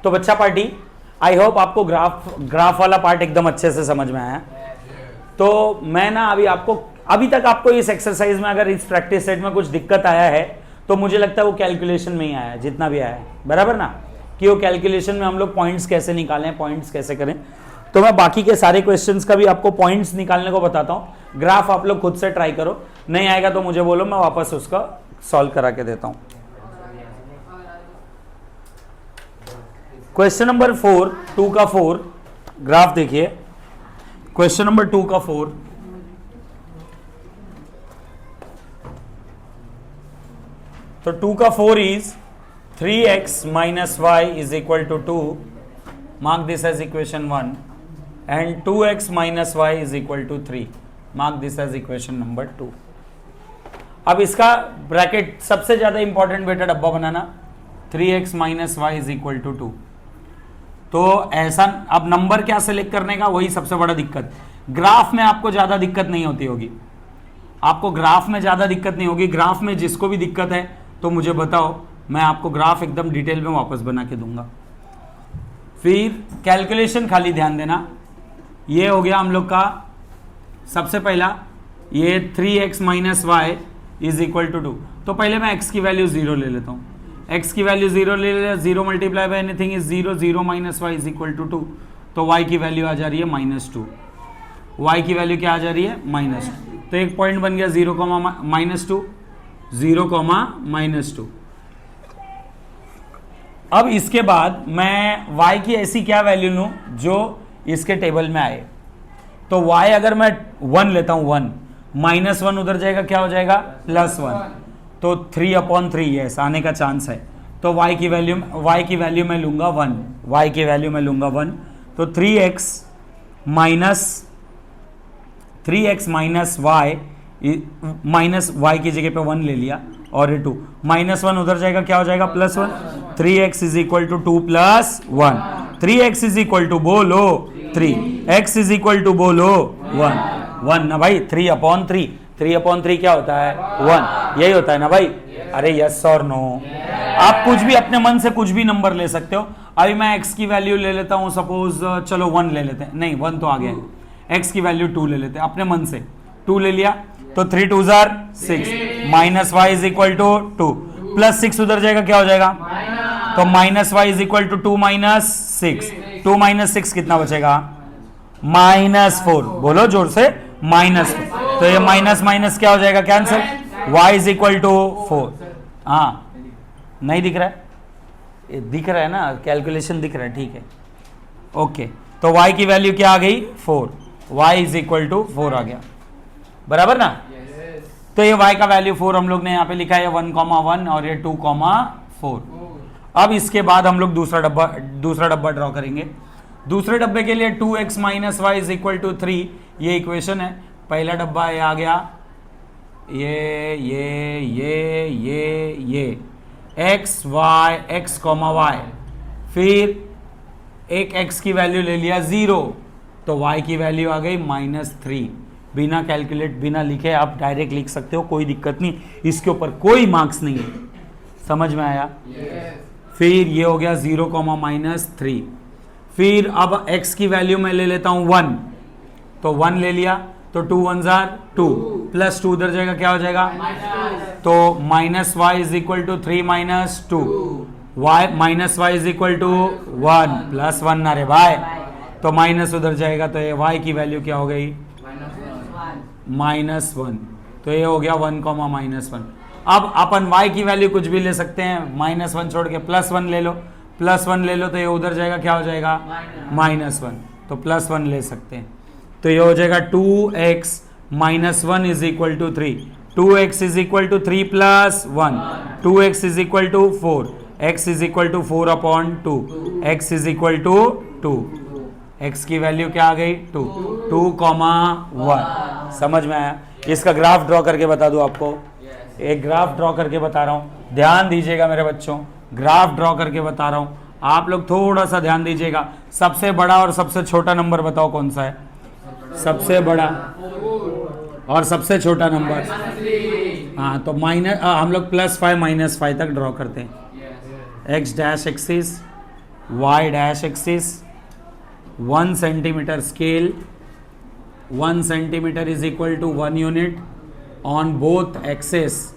तो बच्चा party, I hope आपको ग्राफ वाला पार्ट एकदम अच्छे से समझ में आया। तो मैं ना अभी तक आपको इस एक्सरसाइज में अगर इस प्रैक्टिस सेट में कुछ दिक्कत आया है तो मुझे लगता है वो कैलकुलेशन में ही आया है, जितना भी आया है, बराबर ना, कि वो कैलकुलेशन में हम लोग पॉइंट्स कैसे निकालें, पॉइंट्स कैसे करें। तो मैं बाकी के सारे क्वेश्चंस का भी आपको पॉइंट्स निकालने को बताता हूं। ग्राफ आप लोग खुद से ट्राई करो, नहीं आएगा तो मुझे बोलो, मैं वापस उसका सॉल्व करा के देता हूं। क्वेश्चन नंबर 4, 2 का 4 ग्राफ देखिए। क्वेश्चन नंबर 2 का 4, तो 2 का 4 is 3x minus y is equal to 2, mark this as equation 1, and 2x minus y is equal to 3, mark this as equation number 2। अब इसका ब्रैकेट सबसे ज्यादा इंपॉर्टेंट बेटा डब्बा बनाना, 3x minus y is equal to 2। तो ऐसा अब number क्या सेलेक्ट करने का, वही सबसे बड़ा दिक्कत। ग्राफ में आपको ज्यादा दिक्कत नहीं होती होगी, आपको ग्राफ में ज्यादा दिक्कत नहीं होगी। ग्राफ में जिसको भी दिक्कत है तो मुझे बताओ, मैं आपको ग्राफ एकदम डिटेल में वापस बना के दूंगा। फिर कैलकुलेशन खाली ध्यान देना। ये हो गया हम लोग का सबसे पहला, ये 3x minus Y is equal to 2। तो पहले मैं x की वैल्यू 0 ले लेता हूँ। x की वैल्यू 0 ले लिया, 0 multiply by anything is 0, 0 minus Y is equal to 2। तो y की वैल्यू आ जा रही है -2। y की वैल्यू क्या आ जा रही है? -2। तो एक पॉइंट बन गया 0, -2, 0, -2। अब इसके बाद मैं y की ऐसी क्या वैल्यू लूं जो इसके टेबल में आए। तो y अगर मैं 1 लेता हूं, 1 -1 उधर जाएगा, क्या हो जाएगा? +1। तो 3/3 यस आने का चांस है। तो y की वैल्यू मैं लूंगा 1, y की वैल्यू मैं लूंगा 1। तो 3x माइनस y की जगह पे 1 ले लिया, और ये 2, -1 उधर जाएगा, क्या हो जाएगा? +1। 3x is equal to 2 + 1। 3x is equal to बोलो 3, x इज इक्वल टू बोलो 1 ना भाई। 3/3 क्या होता है? 1, यही होता है ना भाई। अरे यस और नो, आप कुछ भी अपने मन से कुछ भी नंबर ले सकते हो। अभी मैं x की वैल्यू ले लेता हूं, सपोज चलो 1 ले लेते हैं, नहीं 1 तो आ गया, x की वैल्यू 2 ले लेते हैं अपने मन से। 2 ले लिया तो 3 2 6, minus Y is equal to 2, +6 उधर जाएगा, क्या हो जाएगा? तो -y इज इक्वल टू 2 - 6, 2 - 6 कितना बचेगा? -4। बोलो जोर से, -4। तो ये माइनस क्या हो जाएगा? Cancel. y is equal to 4। हाँ, नहीं दिख रहा है? ये दिख रहा है ना, कैलकुलेशन दिख रहा है, ठीक है, ओके। तो y की वैल्यू क्या आ गई? 4। y इज इक्वल टू 4 आ गया, बराबर ना? तो ये y का वैल्यू 4 हम लोग ने यहाँ पे लिखा है, 1,1 और ये 2,4। अब इसके बाद हम लोग दूसरा डब्बा ड्रॉ करेंगे। दूसरे डब्बे के लिए 2x minus Y is equal to 3, ये इक्वेशन है। पहला डब्बा ये आ गया, ये x y, फिर एक x की वैल्यू ले लिया 0, तो y की वैल्यू आ गई -3। बिना कैलकुलेट, बिना लिखे आप डायरेक्ट लिख सकते हो, कोई दिक्कत नहीं, इसके ऊपर कोई मार्क्स नहीं है। समझ में आया? फिर ये हो गया 0, -3। फिर अब x की वैल्यू मैं ले लेता हूं 1, तो 1 ले लिया, तो 2 1 2, +2 उधर जाएगा, क्या हो जाएगा? तो -y is equal to 3 - 2, -y is equal to 1 +1 ना रे भाई, तो माइनस उधर जाएगा, तो ये y की वैल्यू क्या हो गई? -1। तो ये हो गया 1, -1। अब अपन y की वैल्यू कुछ भी ले सकते हैं, -1 छोड़ के +1 ले लो, +1 ले लो, तो ये उधर जाएगा, क्या हो जाएगा? -1। तो +1 ले सकते हैं, तो ये हो जाएगा 2x - 1 is equal to 3, 2x is equal to 3 + 1, 2x is equal to 4, x is equal to 4/2, x is equal to 2। x की वैल्यू क्या आ गई? 2, 2,1। समझ में आया? इसका ग्राफ ड्रॉ करके बता दूं आपको, एक ग्राफ ड्रॉ करके बता रहा हूं, ध्यान दीजिएगा मेरे बच्चों, ग्राफ ड्रॉ करके बता रहा हूं, आप लोग थोड़ा सा ध्यान दीजिएगा। सबसे बड़ा और सबसे छोटा नंबर बताओ कौन सा है? सबसे बड़ा और सबसे छोटा नंबर, हाँ, तो हम लोग +5 - 5 तक ड्रॉ करते हैं। x dash axis, y dash axis, 1 centimeter scale, 1 centimeter is equal to 1 unit on both axes,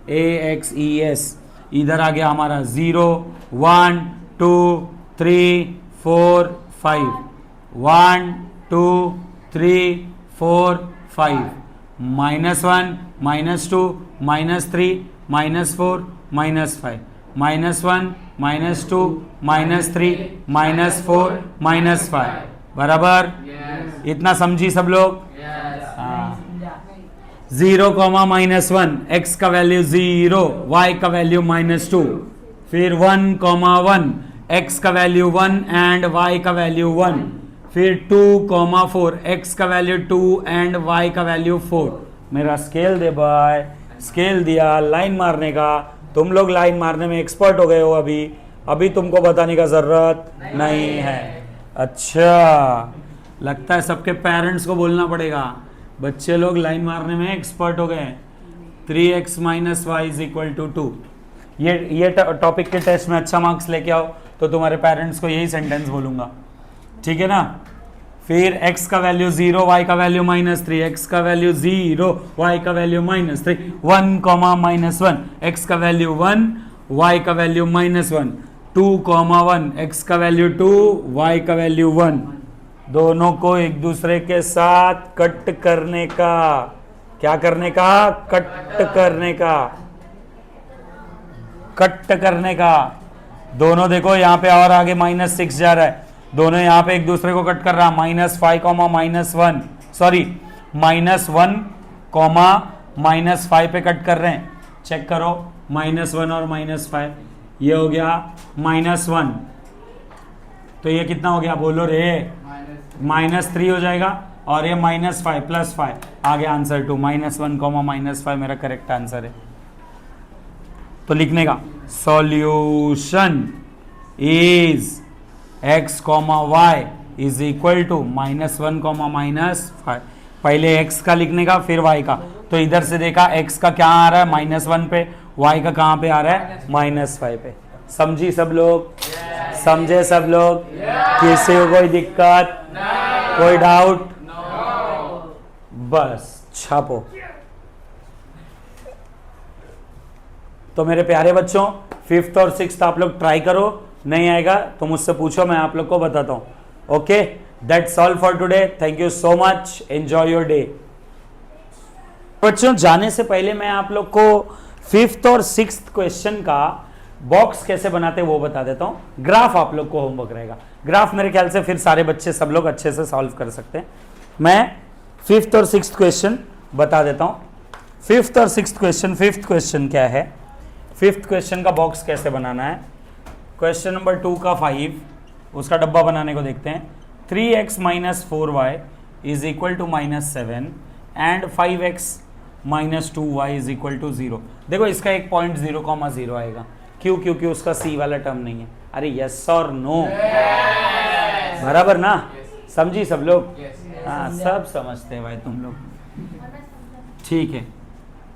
AXES. इधर आ गया हमारा 0 1 2 3 4 5, 1 2 3 4 5, -1 -2 -3 -4 -5, -1 -2 -3 -4 -5, बराबर? इतना समझी सब लोग? 0 कॉमा -1, x का वैल्यू 0, y का वैल्यू -2, फिर 1 कॉमा 1, x का वैल्यू 1 एंड y का वैल्यू 1, फिर 2 कॉमा 4, x का वैल्यू 2 एंड y का वैल्यू 4। मेरा स्केल दे भाई, स्केल दिया, लाइन मारने का। तुम लोग लाइन मारने में एक्सपर्ट हो गए हो, अभी तुमको बताने का जरूरत नहीं है। अच्छा, लगता है सबके पेरेंट्स को बोलना पड़ेगा, बच्चे लोग लाइन मारने में एक्सपर्ट हो गए। 3x minus Y is equal to 2। ये टॉपिक के टेस्ट में अच्छा मार्क्स लेके आओ तो तुम्हारे पेरेंट्स को यही सेंटेंस बोलूंगा, ठीक है ना? फिर x का वैल्यू 0, y का वैल्यू -3, x का वैल्यू 0, y का वैल्यू -3, 1 कॉमा -1, x का वैल्यू 1, y का वैल्यू -1, 2 कॉमा 1, x का वैल्यू 2, y का वैल्यू 1। दोनों को एक दूसरे के साथ कट करने का। क्या करने का? कट करने का, कट करने का। दोनों देखो यहाँ पे और आगे -6 जा रहा है, दोनों यहाँ पे एक दूसरे को कट कर रहा है। -5 कॉमा -1, सॉरी -1 कॉमा -5 पे कट कर रहे हैं। चेक करो, -1 और -5, ये हो गया -1, तो ये कितना हो गया बोलो रे? -3 हो जाएगा, और ये -5 + 5 आ गया आंसर 2। -1 कॉमा -5 मेरा करेक्ट आंसर है। तो लिखने का solution is x comma y is equal to -1 comma -5। पहले x का लिखने का, फिर y का। तो इधर से देखा x का क्या आ रहा है -1 पे, y का कहाँ पे आ रहा है -5 पे। समझी सब लोग? समझे सब लोग? किसी को कोई दिक्कत, कोई डाउट? बस छापो। तो मेरे प्यारे बच्चों, 5th और 6th आप लोग ट्राई करो, नहीं आएगा तो मुझसे पूछो, मैं आप लोग को बताता हूं। Okay, that's all for today. Thank you so much, enjoy your day. बच्चों, जाने से पहले मैं आप लोग को 5th और 6th क्वेश्चन का बॉक्स कैसे बनाते हैं वो बता देता हूं। ग्राफ आप लोग को होमवर्क रहेगा। ग्राफ मेरे ख्याल से फिर सारे बच्चे सब लोग अच्छे से सॉल्व कर सकते हैं। मैं 5th और 6th क्वेश्चन बता देता हूं। 5th और 6th क्वेश्चन, 5th क्वेश्चन क्या है, 5th क्वेश्चन का बॉक्स कैसे बनाना है। क्वेश्चन नंबर 2 का 5, उसका डब्बा बनाने को देखते हैं। 3x - 4y is equal to -7 and 5x - 2y is equal to 0। देखो इसका एक पॉइंट 0,0 आएगा। क्यों? क्योंकि उसका c वाला टर्म नहीं है। अरे यस और नो, बराबर ना? समझी सब लोग? हाँ, सब समझते हैं भाई तुम लोग, ठीक है।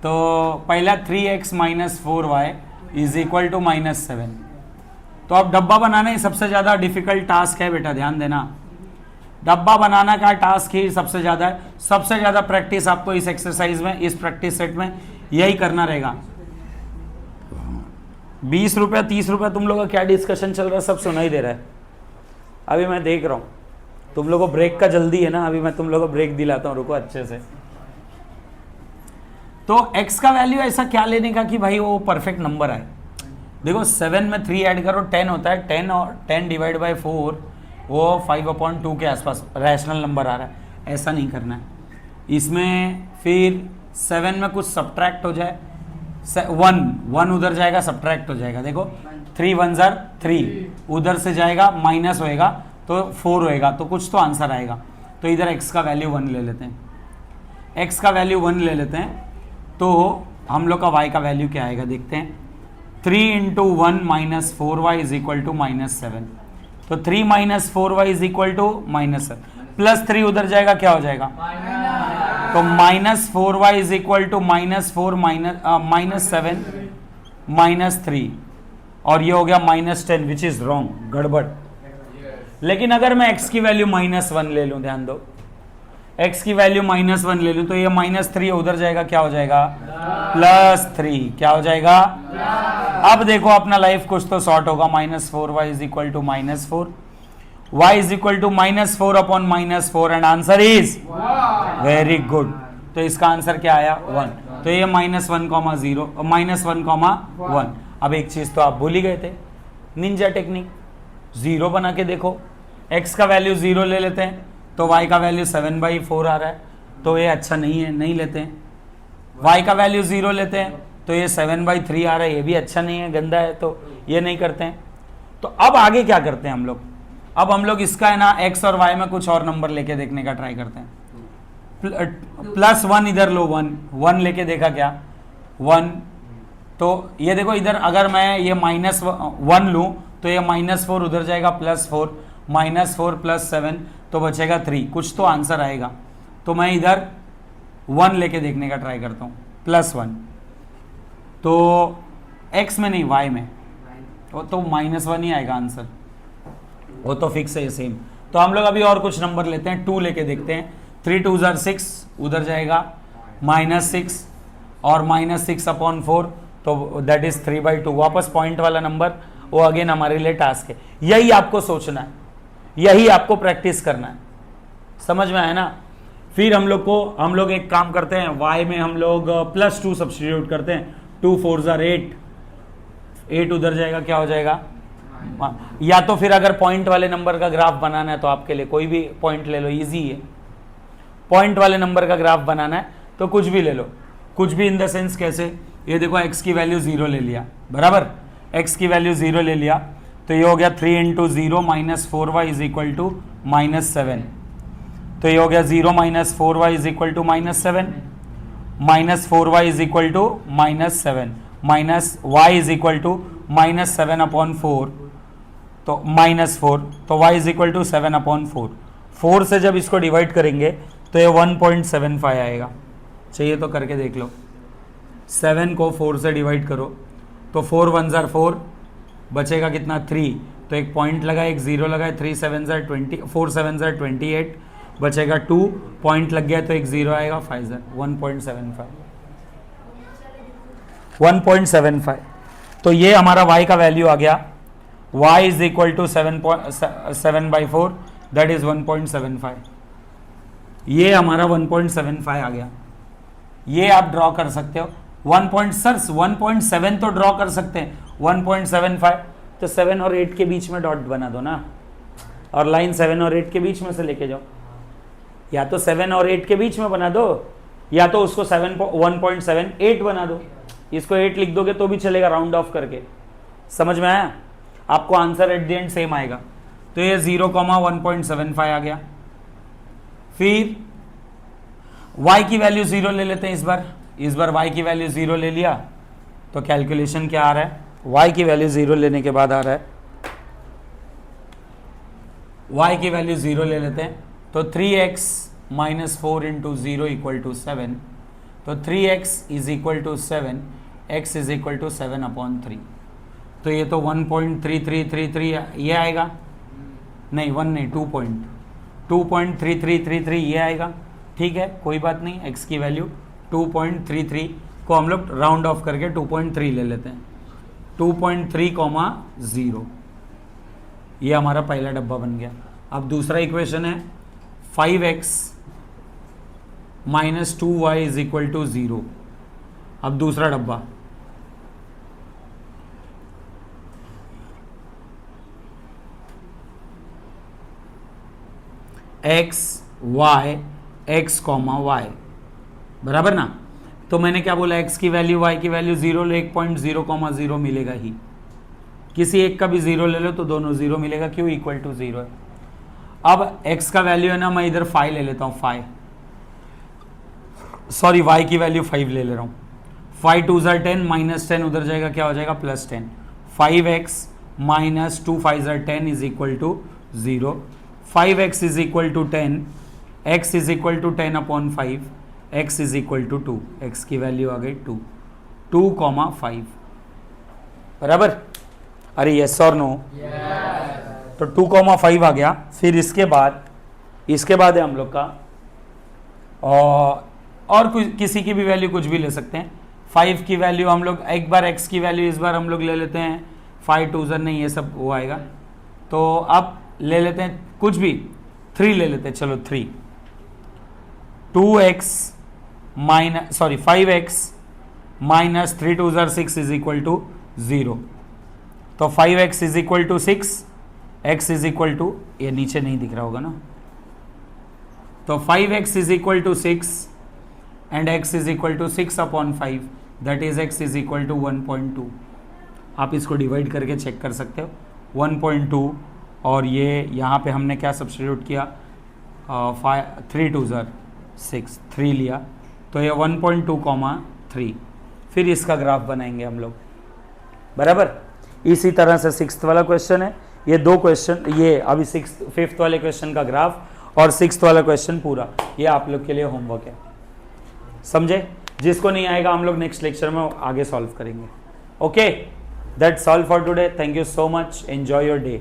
तो पहला 3x - 4y is equal to -7। तो अब डब्बा बनाना ही सबसे ज़्यादा डिफिकल्ट टास्क है बेटा, ध्यान देना। डब्बा बनाना का टास्क ही सबसे ज़्यादा है। सबसे ज़्यादा प्रैक्टिस आपको इस एक्सरसाइज में, इस प्रैक्टिस सेट में यही करना रहेगा। 20 रुपया 30 रुपया तुम लोगों का क्या डिस्कशन चल रहा है, सब सुनाई दे रहा है। अभी मैं देख रहा हूँ तुम लोगों को ब्रेक का जल्दी है ना, अभी मैं तुम लोगों को ब्रेक दिलाता हूँ, रुको अच्छे से। तो x का वैल्यू ऐसा क्या लेने का कि भाई वो परफेक्ट नंबर आए। देखो 7 में 3 ऐड करो 10 होता है, 10 और 10 डिवाइड बाई 4 वो 5/2 के आसपास रैशनल नंबर आ रहा है। ऐसा नहीं करना है इसमें। फिर 7 में कुछ सब्ट्रैक्ट हो जाए, 1 उधर जाएगा, सब्ट्रैक्ट हो जाएगा। देखो 3 1 ज़र 3, उधर से जाएगा माइनस होएगा तो 4 होएगा, तो कुछ तो आंसर आएगा। तो इधर x का वैल्यू 1 ले लेते हैं, x का वैल्यू 1 ले लेते हैं। तो हम लोग का y का वैल्यू क्या आएगा देखते हैं। 3 × 1 - 4y इज इक्वल टू -7। तो 3 - 4y इज इक्वल टू -7, +3 उधर जाएगा क्या हो जाएगा, तो -4y इज इक्वल टू -4 -7 -3 और ये हो गया -10 विच इज रॉन्ग, गड़बड़। लेकिन अगर मैं x की वैल्यू -1 ले लूं, ध्यान दो, x की वैल्यू -1 ले लूं तो ये -3 उधर जाएगा, क्या हो जाएगा +3, क्या हो जाएगा। अब देखो अपना लाइफ कुछ तो शॉर्ट होगा, -4y is equal to -4, y is equal to -4 upon -4 and answer is very good. तो इसका आंसर क्या आया 1। तो ये -1, -0 -1, 1। अब एक चीज तो आप भूल ही गए थे, निंजा टेक्निक, 0 बना के देखो, x का वैल्यू 0 ले लेते हैं तो y का वैल्यू 7/4 आ रहा है, तो ये अच्छा नहीं है, नहीं लेते हैं। y का वैल्यू 0 लेते हैं तो ये 7/3 आ रहा है, ये भी अच्छा नहीं है, गंदा है, तो ये नहीं करते हैं। तो अब आगे क्या करते हैं हम लोग, अब हम लोग इसका है ना x और y में कुछ और नंबर लेके देखने का ट्राई करते हैं। +1 इधर लो, 1 लेके देखा क्या 1, तो ये देखो इधर अगर मैं ये -1 लूं तो ये -4 उधर जाएगा, +4, -4 + 7 तो बचेगा 3, कुछ तो आंसर आएगा। तो मैं इधर 1 लेके देखने का ट्राई करता हूँ, +1, तो x में नहीं y में, वो तो -1 ही आएगा आंसर, वो तो फिक्स है सेम। तो हम लोग अभी और कुछ नंबर लेते हैं, 2 लेके देखते हैं। 3 2 6 उधर जाएगा, -6 और -6/4 तो दैट इज 3/2, वापस पॉइंट वाला नंबर, वो अगेन हमारे लिए टास्क है। यही आपको सोचना है, यही आपको प्रैक्टिस करना है, समझ में आया ना। फिर हम लोग एक काम करते हैं, y में हम लोग +2 सब्स्टिट्यूट करते हैं, 2 4 8 उधर जाएगा, क्या हो जाएगा। या तो फिर अगर पॉइंट वाले नंबर का ग्राफ बनाना है तो आपके लिए कोई भी पॉइंट ले लो, इजी है। पॉइंट वाले नंबर का ग्राफ बनाना है तो कुछ भी ले लो, कुछ भी इन द सेंस कैसे, ये देखो x की वैल्यू 0 ले लिया, बराबर, x की वैल्यू 0 ले लिया तो ये हो गया 3 × 0 -4y इज इक्वल टू -7, तो ये हो गया 0 - 4y is equal to -7, -4y is equal to -7, -y is equal to -7/4, तो -4, तो y इज इक्वल टू 7/4। 4 से जब इसको डिवाइड करेंगे तो ये 1.75 आएगा, चाहिए तो करके देख लो। 7 को 4 से डिवाइड करो तो 4 1 4, बचेगा कितना 3, तो एक पॉइंट लगा, एक 0 लगा, 3 7 20, 4 7 28, बचेगा 2, पॉइंट लग गया तो एक 0 आएगा, 5 1.75। तो ये हमारा y का वैल्यू आ गया, y is equal to 7/4 that is 1.75। ये हमारा 1.75 आ गया, ये आप ड्रॉ कर सकते हो। 1.7 तो ड्रॉ कर सकते हैं, 1.75 तो 7 और 8 के बीच में डॉट बना दो ना, और लाइन 7 और 8 के बीच में से लेके जाओ, या तो 7 और 8 के बीच में बना दो, या तो उसको 1.78 बना दो, इसको 8 लिख दोगे तो भी चलेगा राउंड ऑफ करके, समझ में आया। आपको answer at the end same आएगा। तो ये 0, 1.75 आ गया। फिर y की वैल्यू 0 ले लेते हैं, इस बार y की वैल्यू 0 ले लिया तो कैलकुलेशन क्या आ रहा है, y की वैल्यू 0 लेने के बाद आ रहा है, y की वैल्यू 0 ले लेते हैं तो 3x - 4 × 0 = 7, तो 3x is equal to 7, x is equal to 7/3, तो ये तो 1.3333 ये आएगा, नहीं 1 नहीं 2.3333 ये आएगा, ठीक है कोई बात नहीं। x की वैल्यू 2.33 को हम लोग राउंड ऑफ करके 2.3 ले लेते हैं, 2.3, 0 ये हमारा पहला डब्बा बन गया। अब दूसरा इक्वेशन है 5x - 2y is equal to 0। अब दूसरा डब्बा, x y x, y, बराबर ना। तो मैंने क्या बोला, x की वैल्यू y की वैल्यू 0 लो, 1.0, 0 मिलेगा ही, किसी एक का भी 0 ले लो तो दोनों 0 मिलेगा, क्यों, इक्वल टू 0 है। अब x का वैल्यू है ना, मैं इधर 5 ले लेता हूँ, 5, सॉरी y की वैल्यू 5 ले ले रहा हूँ, 5 2 10, -10 उधर जाएगा, क्या हो जाएगा +10, 5x - 2 5 10 is equal to 0, 5x is equal to 10, x is equal to 10/5, x is equal to 2, x की वैल्यू आ गई 2, 5, बराबर। अरे यस और नो? तो 2,5 आ गया। फिर इसके बाद है हम लोग का और किसी की भी वैल्यू कुछ भी ले सकते हैं। 5 की वैल्यू हम लोग एक बार x की वैल्यू इस बार हम लोग ले लेते हैं 5 2 नहीं, ये सब वो आएगा। तो अब ले लेते हैं कुछ भी 3 ले लेते हैं। चलो 3 2x minus 5x minus 3 2 6 is equal to 0। तो 5x is equal to 6, x is equal to, ये नीचे नहीं दिख रहा होगा ना, तो 5x is equal to 6 and x is equal to 6/5, that is x is equal to 1.2। आप इसको डिवाइड करके चेक कर सकते हो 1.2, और ये यहाँ पे हमने क्या सब्स्टिट्यूट किया 3 2 6 3 लिया, तो ये 1.2, 3। फिर इसका ग्राफ बनाएंगे हम लोग, बराबर। इसी तरह से 6th वाला क्वेश्चन है, ये 2 क्वेश्चन, ये अभी 5th वाले क्वेश्चन का ग्राफ और 6th वाला क्वेश्चन पूरा, ये आप लोग के लिए होमवर्क है, समझे। जिसको नहीं आएगा हम लोग नेक्स्ट लेक्चर में आगे सॉल्व करेंगे। Okay, that's all for today. Thank you so much, enjoy your day.